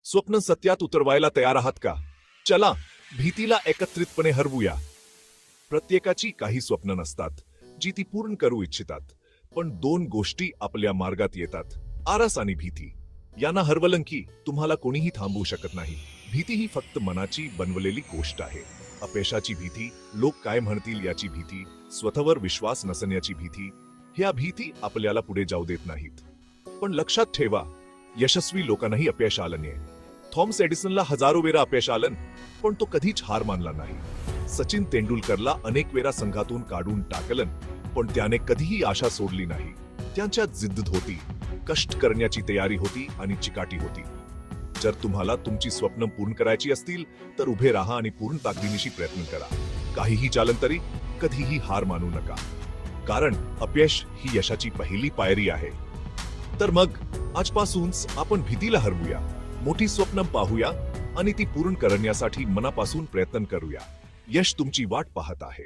स्वप्न सत्यात उतरवायला तयार आहात का? चला भीतीला एकत्रितपणे हरवूया. प्रत्येकाची काही स्वप्न नसतात जी ती पूर्ण करू इच्छितात, पण दोन गोष्टी आपल्या मार्गात येतात, आरस आणि भीती. यांना हरवलं की तुम्हाला कोणीही थांबवू शकत नाही. भीती ही फक्त मनाची बनवलेली गोष्ट आहे. अपयशाची भीती, लोक काय म्हणतील याची भीती, स्वतःवर विश्वास नसण्याची भीती, ह्या भीती आपल्याला पुढे जाऊ देत नाहीत. पण लक्षात ठेवा, यशस्वी लोकांनाही अपयश आलं नाही. थॉमस एडिसनला हजारो वेळा अपयश आलं, पण तो कधीच हार मानला नाही. सचिन तेंडुलकरला अनेक वेळा संघातून काढून टाकलं, पण त्याने कधीही आशा सोडली नाही. त्यांच्यात जिद्द होती, कष्ट करण्याची तयारी होती आणि चिकाटी होती. जर तुम्हाला तुमची स्वप्न पूर्ण करायची असतील तर उभे राहा आणि पूर्ण ताकदीनिशी प्रयत्न करा. काहीही चालन तरी कधीही हार मानू नका, कारण अपयश ही यशाची पहिली पायरी आहे. तर मग आजपासून आपण भीतीला हरवूया, मोठी स्वप्न पाहूया आणि ती पूर्ण करण्यासाठी मनापासून प्रयत्न करूया. यश तुमची वाट पाहत आहे.